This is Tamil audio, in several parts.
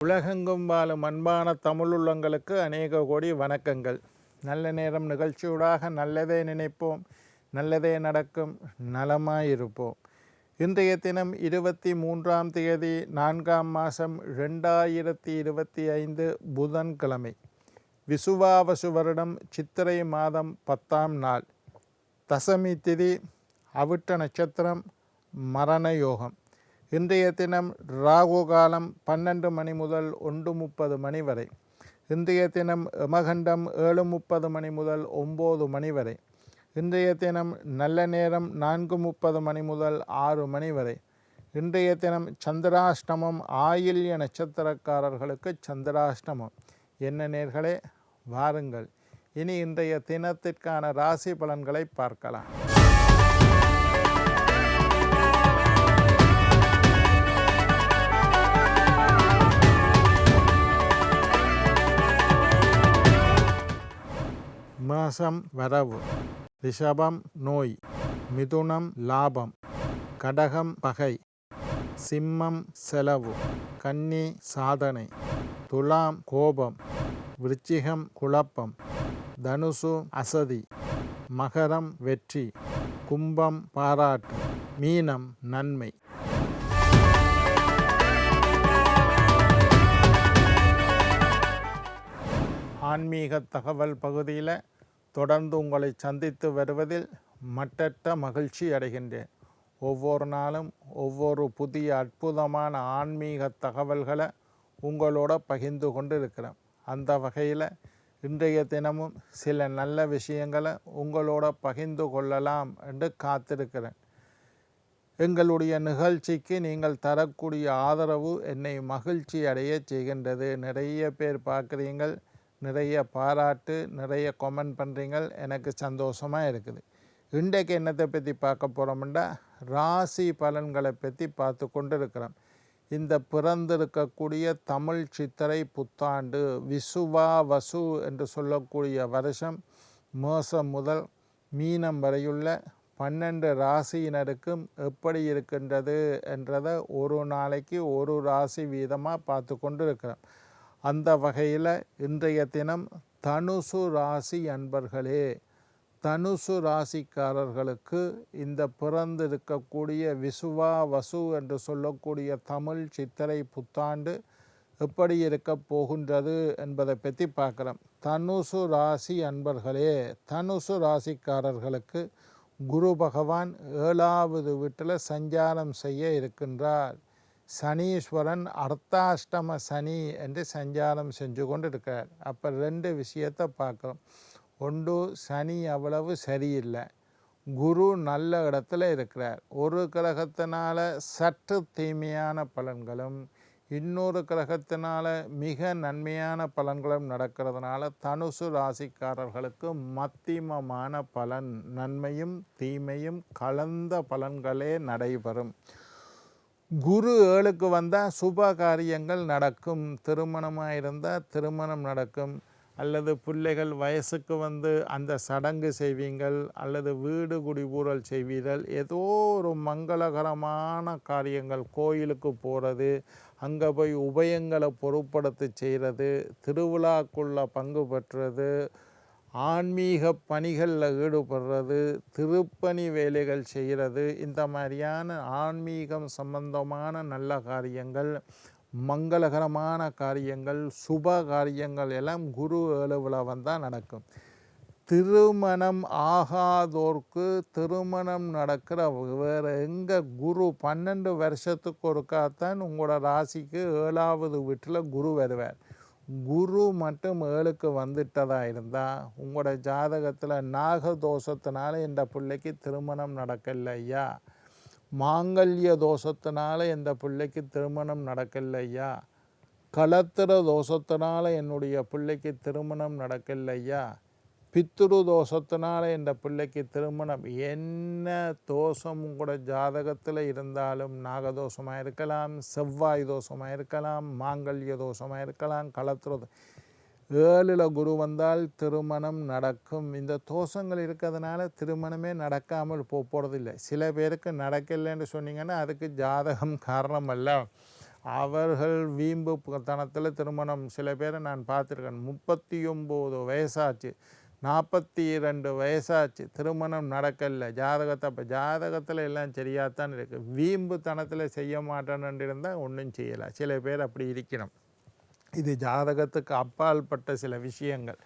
உலகெங்கும் வாழும் அன்பான தமிழுள்ளங்களுக்கு அநேக கோடி வணக்கங்கள். நல்ல நேரம் நிகழ்ச்சியூடாக நல்லதே நினைப்போம், நல்லதே நடக்கும், நலமாயிருப்போம். இன்றைய தினம் 23ஆம் தேதி 4ஆம் மாதம் 2025 புதன்கிழமை. விசுவாவசு வருடம் சித்திரை மாதம் 10ஆம் நாள். தசமி திதி, அவிட்ட நட்சத்திரம், மரண யோகம். இன்றைய தினம் ராகு காலம் 12 மணி முதல் 1:30 மணி வரை. இன்றைய தினம் யமகண்டம் 7:30 மணி முதல் 9 மணி வரை. இன்றைய தினம் நல்ல நேரம் 4:30 மணி முதல் 6 மணி வரை. இன்றைய தினம் சந்திராஷ்டமம். ஆயில்ய நட்சத்திரக்காரர்களுக்கு சந்திராஷ்டமம். என்ன நேர்களே, வாருங்கள் இனி இன்றைய தினத்திற்கான ராசி பலன்களை பார்க்கலாம். மேஷம் வரவு, ரிஷபம் நோய், மிதுனம் லாபம், கடகம் பகை, சிம்மம் செலவு, கன்னி சாதனை, துலாம் கோபம், விருச்சிகம் குழப்பம், தனுசு அசதி, மகரம் வெற்றி, கும்பம் பாராட்டு, மீனம் நன்மை. ஆன்மீக தகவல் பகுதியில் தொடர்ந்து உங்களை சந்தித்து வருவதில் மட்டற்ற மகிழ்ச்சி அடைகின்றேன். ஒவ்வொரு நாளும் ஒவ்வொரு புதிய அற்புதமான ஆன்மீக தகவல்களை உங்களோட பகிர்ந்து கொண்டு இருக்கிறேன். அந்த வகையில் இன்றைய தினமும் சில நல்ல விஷயங்களை உங்களோட பகிர்ந்து கொள்ளலாம் என்று காத்திருக்கிறேன். எங்களுடைய நிகழ்ச்சிக்கு நீங்கள் தரக்கூடிய ஆதரவு என்னை மகிழ்ச்சி அடைய செய்கின்றது. நிறைய பேர் பார்க்குறீங்கள், நிறைய பாராட்டு, நிறைய கமெண்ட் பண்ணுறீங்கள், எனக்கு சந்தோஷமாக இருக்குது. இன்றைக்கு என்னத்தை பற்றி பார்க்க போகிறோம்னா, ராசி பலன்களை பற்றி பார்த்து கொண்டு இருக்கிறோம். இந்த பிறந்திருக்கக்கூடிய தமிழ் சித்திரை புத்தாண்டு விசுவாவசு என்று சொல்லக்கூடிய வருஷம் மேஷம் முதல் மீனம் வரையுள்ள 12 ராசியினருக்கும் எப்படி இருக்கின்றது என்றதை ஒரு நாளைக்கு ஒரு ராசி வீதமாக பார்த்து கொண்டு இருக்கிறோம். அந்த வகையில் இன்றைய தினம் தனுசு ராசி அன்பர்களே, தனுசு ராசிக்காரர்களுக்கு இந்த பிறந்திருக்கக்கூடிய விசுவாவசு என்று சொல்லக்கூடிய தமிழ் சித்திரை புத்தாண்டு எப்படி இருக்க போகின்றது என்பதை பற்றி பார்க்குறோம். தனுசு ராசி அன்பர்களே, தனுசு ராசிக்காரர்களுக்கு குரு பகவான் 7வது வீட்டில் சஞ்சாரம் செய்ய இருக்கின்றார். சனீஸ்வரன் அர்த்தாஷ்டம சனி என்று சஞ்சாரம் செஞ்சு கொண்டு இருக்கிறார். அப்போ 2 விஷயத்தை பார்க்குறோம். ஒன்று, சனி அவ்வளவு சரியில்லை, குரு நல்ல இடத்துல இருக்கிறார். ஒரு கிரகத்தினால சற்று தீமையான பலன்களும் இன்னொரு கிரகத்தினால மிக நன்மையான பலன்களும் நடக்கிறதுனால தனுசு ராசிக்காரர்களுக்கு மத்தியமமான பலன், நன்மையும் தீமையும் கலந்த பலன்களே நடைபெறும். குரு 7க்கு வந்தால் சுப காரியங்கள் நடக்கும். திருமணமாக இருந்தால் திருமணம் நடக்கும், அல்லது பிள்ளைகள் வயசுக்கு வந்து அந்த சடங்கு செய்வீங்கள், அல்லது வீடு குடிபூரல் செய்வீர்கள். ஏதோ ஒரு மங்களகரமான காரியங்கள், கோயிலுக்கு போகிறது, அங்கே போய் உபயங்களை பொருட்படுத்தி செய்கிறது, திருவிழாக்குள்ள பங்கு பெற்றது, ஆன்மீக பணிகளில் ஈடுபடுறது, திருப்பணி வேலைகள் செய்கிறது, இந்த மாதிரியான ஆன்மீகம் சம்பந்தமான நல்ல காரியங்கள், மங்களகரமான காரியங்கள், சுப காரியங்கள் எல்லாம் குரு 7ல் வந்தால் நடக்கும். திருமணம் ஆகாதோர்க்கு திருமணம் நடக்கிற வேறு எங்கே குரு 12 வருஷத்துக்கு ஒருக்காத்தான் உங்களோட ராசிக்கு 7வது வீட்டில் குரு வருவார். குரு மட்டும் 7க்கு வந்துட்டதாக இருந்தால் உங்களோட ஜாதகத்தில் நாகதோஷத்தினால இந்த பிள்ளைக்கு திருமணம் நடக்கலையா, மாங்கல்ய தோஷத்தினால இந்த பிள்ளைக்கு திருமணம் நடக்கலையா, களத்திர தோஷத்தினால என்னுடைய பிள்ளைக்கு திருமணம் நடக்கலையா, பித்ரு தோஷத்தினால இந்த பிள்ளைக்கு திருமணம், என்ன தோஷம் உங்களோட ஜாதகத்தில் இருந்தாலும், நாகதோஷமாக இருக்கலாம், செவ்வாய் தோஷமாக இருக்கலாம், மாங்கல்ய தோஷமாக இருக்கலாம், களத்திர 7ல் குரு வந்தால் திருமணம் நடக்கும். இந்த தோஷங்கள் இருக்கிறதுனால திருமணமே நடக்காமல் போகிறதில்லை. சில பேருக்கு நடக்கலைன்னு சொன்னீங்கன்னா அதுக்கு ஜாதகம் காரணம் அல்ல. அவர்கள் வீம்பு தனத்தில் திருமணம் சில பேரை நான் பார்த்துருக்கேன். 39 வயசாச்சு, 42 வயசாச்சு, திருமணம் நடக்கலை. ஜாதகத்தை அப்போ ஜாதகத்தில் எல்லாம் சரியாகத்தான் இருக்குது. வீம்பு தனத்தில் செய்ய மாட்டேன்னு இருந்தால் ஒன்றும் செய்யலை. சில பேர் அப்படி இருக்கணும். இது ஜாதகத்துக்கு அப்பால்பட்ட சில விஷயங்கள்.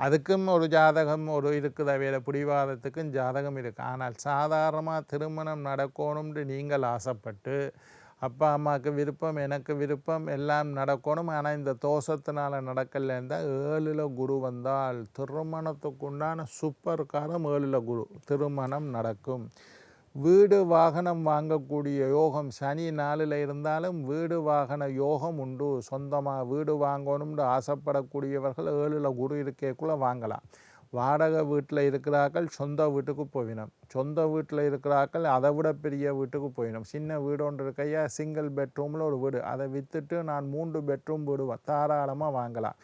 அதுக்கும் ஒரு ஜாதகம் ஒரு இருக்குது. வேலை பிடிவாதத்துக்கும் ஜாதகம் இருக்குது. ஆனால் சாதாரணமாக திருமணம் நடக்கணும்னு நீங்கள் ஆசைப்பட்டு அப்பா அம்மாவுக்கு விருப்பம், எனக்கு விருப்பம், எல்லாம் நடக்கணும், ஆனால் இந்த தோஷத்தினால் நடக்கலைன்னா 7ல் குரு வந்தால் திருமணத்துக்குண்டான சூப்பர் காரம் 7ல் குரு, திருமணம் நடக்கும். வீடு வாகனம் வாங்கக்கூடிய யோகம் சனி 4ல் இருந்தாலும் வீடு வாகன யோகம் உண்டு. சொந்தமாக வீடு வாங்கணும்னு ஆசைப்படக்கூடியவர்கள் 7ல் குரு இருக்கக்குள்ளே வாங்கலாம். வாடகை வீட்டில் இருக்கிறார்கள் சொந்த வீட்டுக்கு போயிடும். சொந்த வீட்டில் இருக்கிறார்கள் அதை விட பெரிய வீட்டுக்கு போயிடும். சின்ன வீடு ஒன்று இருக்கையா, சிங்கிள் பெட்ரூமில் ஒரு வீடு, அதை விற்றுட்டு நான் 3 பெட்ரூம் வீடு தாராளமாக வாங்கலாம்.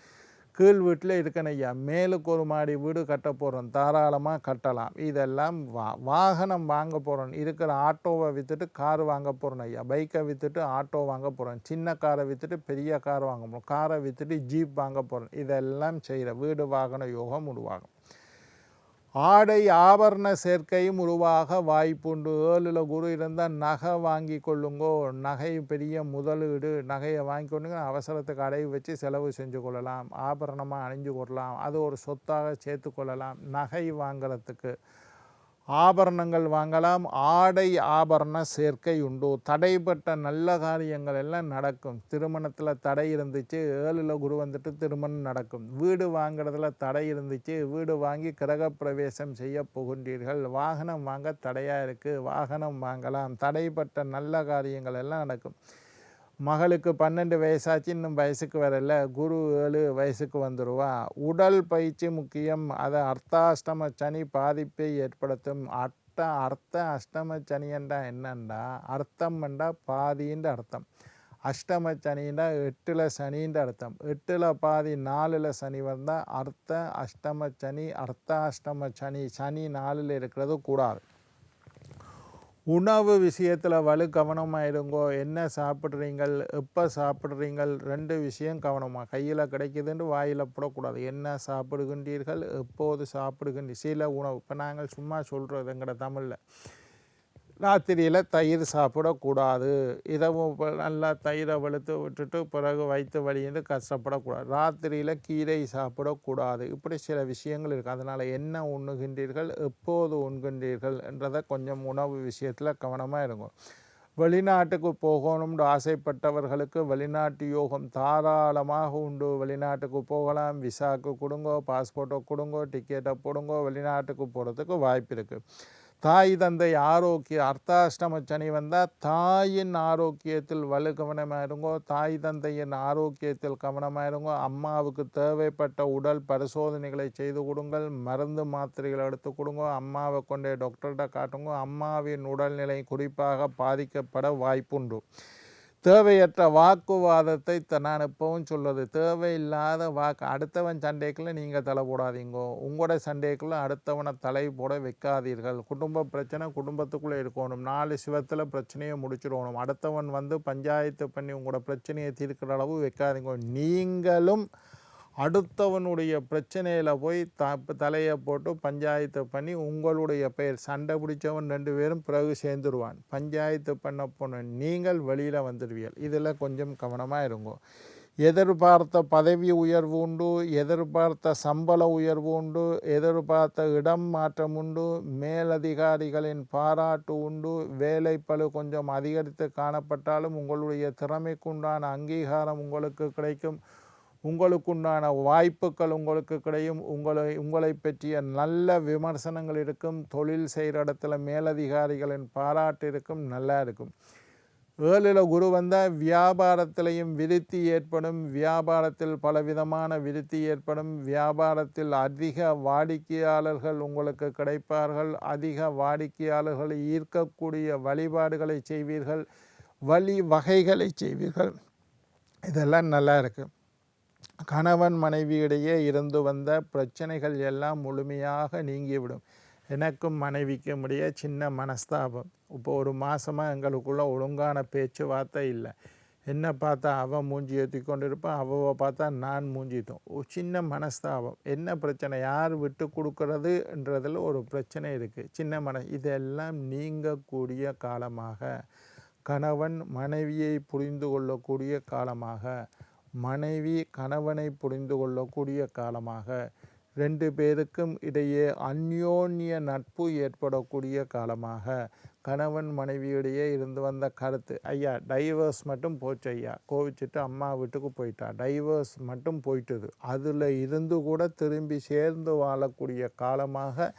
கீழ் வீட்டில் இருக்கணும் ஐயா, மேலுக்கு ஒரு மாடி வீடு கட்ட போகிறோம், தாராளமாக கட்டலாம். இதெல்லாம் வாகனம் வாங்க போகிறோம், இருக்கிற ஆட்டோவை விற்றுட்டு கார் வாங்க போகிறோம் ஐயா, பைக்கை விற்றுட்டு ஆட்டோ வாங்க போகிறோம், சின்ன காரை விற்றுட்டு பெரிய கார் வாங்க போகிறோம், காரை விற்றுட்டு ஜீப் வாங்க போகிறோம். இதெல்லாம் செய்கிற வீடு வாகன யோகம் உருவாகும். ஆடை ஆபரண சேர்க்கையும் உருவாக வாய்ப்புண்டு. 7ல் குரு இருந்தால் நகை வாங்கி கொள்ளுங்கோ. நகை பெரிய முதலீடு. நகையை வாங்கி கொண்டுங்க, அவசரத்துக்கு அடகு வச்சு செலவு செஞ்சு கொள்ளலாம், ஆபரணமாக அணிஞ்சு கொள்ளலாம், அது ஒரு சொத்தாக சேர்த்து கொள்ளலாம். நகை வாங்கிறதுக்கு ஆபரணங்கள் வாங்கலாம். ஆடை ஆபரண சேர்க்கை உண்டு. தடைப்பட்ட நல்ல காரியங்கள் எல்லாம் நடக்கும். திருமணத்தில் தடை இருந்துச்சு, 7ல் குரு வந்துட்டு திருமணம் நடக்கும். வீடு வாங்கிறதுல தடை இருந்துச்சு, வீடு வாங்கி கிரகப்பிரவேசம் செய்ய போகின்றீர்கள். வாகனம் வாங்க தடையாக இருக்குது, வாகனம் வாங்கலாம். தடைப்பட்ட நல்ல காரியங்கள் எல்லாம் நடக்கும். மகளுக்கு 12 வயசாச்சு, இன்னும் வயசுக்கு வரல, குரு 7 வயசுக்கு வந்துடுவா. உடல் பயிற்சி முக்கியம். அதை அர்த்தாஷ்டம சனி பாதிப்பை ஏற்படுத்தும். அர்த்த அஷ்டம சனி என்றா என்னண்டா, அர்த்தம் என்றா பாதின்ற அர்த்தம், அஷ்டம சனின்னா 8ல் சனின்ற அர்த்தம். 8ல் பாதி 4ல் சனி வந்தால் அர்த்த அஷ்டம சனி, அர்த்தாஷ்டம சனி. சனி 4ல் இருக்கிறது கூடாது. உணவு விஷயத்தில் வலு கவனமாக இருங்கோ. என்ன சாப்பிட்றீங்கள், எப்போ சாப்பிட்றீங்கள், 2 விஷயம் கவனமாக. கையில் கிடைக்குதுன்னு வாயில் போடக்கூடாது. என்ன சாப்பிடுகின்றீர்கள், எப்போது சாப்பிடுகின்ற சில உணவு. இப்போ நாங்கள் சும்மா சொல்கிறது எங்கட தமிழில், ராத்திரியில் தயிர் சாப்பிடக்கூடாது. இதவும் நல்லா தயிரை வெளுத்து விட்டுட்டு பிறகு வயிற்று வலின்னு கஷ்டப்படக்கூடாது. ராத்திரியில் கீரை சாப்பிடக்கூடாது. இப்படி சில விஷயங்கள் இருக்குது. அதனால் என்ன உண்ணுகின்றீர்கள், எப்போது உண்கின்றீர்கள் என்றதை கொஞ்சம் உணவு விஷயத்தில் கவனமாக இருக்கும். வெளிநாட்டுக்கு போகணும்னு ஆசைப்பட்டவர்களுக்கு வெளிநாட்டு யோகம் தாராளமாக உண்டு. வெளிநாட்டுக்கு போகலாம். விசாவுக்கு கொடுங்கோ, பாஸ்போர்ட்டை கொடுங்கோ, டிக்கெட்டை போடுங்கோ, வெளிநாட்டுக்கு போகிறதுக்கு வாய்ப்பு இருக்குது. தாய் தந்தை ஆரோக்கியம். அர்த்தாஷ்டம சனி வந்தால் தாயின் ஆரோக்கியத்தில் வலு கவனமாக இருங்கோ. தாய் தந்தையின் ஆரோக்கியத்தில் கவனமாக இருங்கோ. அம்மாவுக்கு தேவைப்பட்ட உடல் பரிசோதனைகளை செய்து கொடுங்கள். மருந்து மாத்திரைகளை எடுத்து கொடுங்க. அம்மாவை கொண்டே டாக்டர்கிட்ட காட்டுங்க. அம்மாவின் உடல்நிலை குறிப்பாக பாதிக்கப்பட வாய்ப்புண்டு. தேவையற்ற வாக்குவாதத்தை நான் எப்பவும் சொல்வது, தேவையில்லாத வாக்கு. அடுத்தவன் சண்டைக்குள்ளே நீங்கள் தலை போடாதீங்கோ. உங்களோட சண்டைக்குள்ளே அடுத்தவனை தலை போட வைக்காதீர்கள். குடும்ப பிரச்சனை குடும்பத்துக்குள்ளே இருக்கணும். 4 சிவத்தில் பிரச்சனையை முடிச்சிடணும். அடுத்தவன் வந்து பஞ்சாயத்து பண்ணி உங்களோட பிரச்சனையை தீர்க்கிற அளவு வைக்காதீங்க. நீங்களும் அடுத்தவனுடைய பிரச்சனையில் போய் தலையை போட்டு பஞ்சாயத்து பண்ணி உங்களுடைய பெயர், சண்டை பிடிச்சவன் 2 பேரும் பிறகு சேர்ந்துருவான். பஞ்சாயத்து பண்ண போன நீங்கள் வெளியில் வந்துடுவீர்கள். இதில் கொஞ்சம் கவனமாக இருங்கோ. எதிர்பார்த்த பதவி உயர்வு உண்டு, எதிர்பார்த்த சம்பள உயர்வு உண்டு, எதிர்பார்த்த இடம் மாற்றம் உண்டு, மேலதிகாரிகளின் பாராட்டு உண்டு. வேலை பளு கொஞ்சம் அதிகரித்து காணப்பட்டாலும் உங்களுடைய திறமைக்குண்டான அங்கீகாரம் உங்களுக்கு கிடைக்கும். உங்களுக்குண்டான வாய்ப்புகள் உங்களுக்கு கிடையும். உங்களை பற்றிய நல்ல விமர்சனங்கள் இருக்கும். தொழில் செய்கிற இடத்துல மேலதிகாரிகளின் பாராட்டு இருக்கும். நல்லா இருக்கும். 7ல் குரு வந்தால் வியாபாரத்திலையும் விருத்தி ஏற்படும். வியாபாரத்தில் பலவிதமான விருத்தி ஏற்படும். வியாபாரத்தில் அதிக வாடிக்கையாளர்கள் உங்களுக்கு கிடைப்பார்கள். அதிக வாடிக்கையாளர்களை ஈர்க்கக்கூடிய வழிபாடுகளை செய்வீர்கள், வழி வகைகளை செய்வீர்கள். இதெல்லாம் நல்லா இருக்குது. கணவன் மனைவியிடையே இருந்து வந்த பிரச்சனைகள் எல்லாம் முழுமையாக நீங்கிவிடும். எனக்கும் மனைவிக்கும் இடையே சின்ன மனஸ்தாபம். இப்போ ஒரு மாதமாக எங்களுக்குள்ள ஒழுங்கான பேச்சுவார்த்தை இல்லை. என்னை பார்த்தா அவன் மூஞ்சி ஏற்றி கொண்டு இருப்பான், அவவை பார்த்தா நான் மூஞ்சித்தோம். ஒரு சின்ன மனஸ்தாபம். என்ன பிரச்சனை, யார் விட்டு கொடுக்கறதுன்றதில் ஒரு பிரச்சனை இருக்குது. சின்ன இதெல்லாம் நீங்கக்கூடிய காலமாக, கணவன் மனைவியை புரிந்து கொள்ளக்கூடிய காலமாக, மனைவி கணவனை புரிந்து கொள்ளக்கூடிய காலமாக, 2 பேருக்கும் இடையே அந்யோன்ய நட்பு ஏற்படக்கூடிய காலமாக, கணவன் மனைவியிடையே இருந்து வந்த கருத்து, ஐயா டைவர்ஸ் மட்டும் போச்சு ஐயா, கோவிச்சுட்டு அம்மா வீட்டுக்கு போயிட்டா, டைவர்ஸ் மட்டும் போயிட்டுது, அதில் இருந்து கூட திரும்பி சேர்ந்து வாழக்கூடிய காலமாக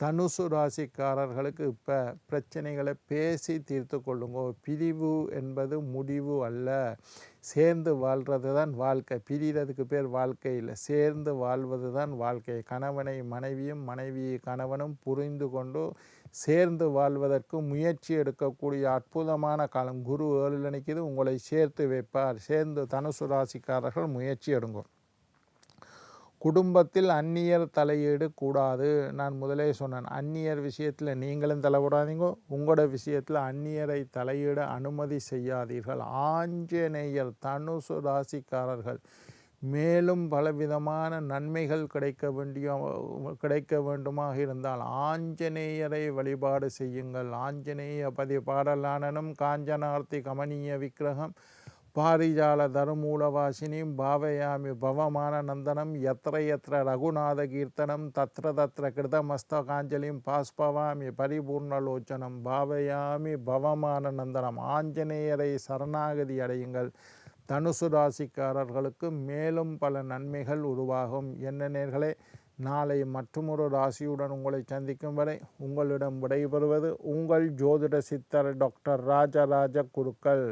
தனுசு ராசிக்காரர்களுக்கு இப்போ பிரச்சனைகளை பேசி தீர்த்து கொள்ளுங்க. பிரிவு என்பது முடிவு அல்ல, சேர்ந்து வாழ்கிறது தான் வாழ்க்கை. பிரிகிறதுக்கு பேர் வாழ்க்கை இல்லை, சேர்ந்து வாழ்வது தான் வாழ்க்கை. கணவனை மனைவியும் மனைவியை கணவனும் புரிந்து கொண்டு சேர்ந்து வாழ்வதற்கு முயற்சி எடுக்கக்கூடிய அற்புதமான காலம். குரு 7 நினைக்குது, உங்களை சேர்த்து வைப்பார். சேர்ந்து தனுசு ராசிக்காரர்கள் முயற்சி எடுங்க. குடும்பத்தில் அந்நியர் தலையீடு கூடாது. நான் முதலே சொன்னேன், அந்நியர் விஷயத்தில் நீங்களும் தலையிடாதீங்க, உங்களோட விஷயத்தில் அந்நியரை தலையிட அனுமதி செய்யாதீர்கள். ஆஞ்சநேயர் தனுசு ராசிக்காரர்கள் மேலும் பலவிதமான நன்மைகள் கிடைக்க வேண்டுமாக இருந்தால் ஆஞ்சநேயரை வழிபாடு செய்யுங்கள். ஆஞ்சநேய பாடலானனும் காஞ்சனார்த்தி கமனீய விக்கிரகம் பாரிஜால தருமூலவாசினியும் பாவயாமி பவமான நந்தனம் யத்ர யத்ர ரகுநாத கீர்த்தனம் தத்ர தத்ர கிருதமஸ்தகாஞ்சலியும் பாஸ்பவாமி பரிபூர்ணலோச்சனம் பாவயாமி பவமான நந்தனம். ஆஞ்சநேயரை சரணாகதி அடையுங்கள். தனுசு ராசிக்காரர்களுக்கு மேலும் பல நன்மைகள் உருவாகும். என்ன நேர்களே, நாளை மற்றொரு ராசியுடன் உங்களை சந்திக்கும் வரை உங்களிடம் விடைபெறுவது உங்கள் ஜோதிட சித்தர் டாக்டர் ராஜராஜ குருக்கள்.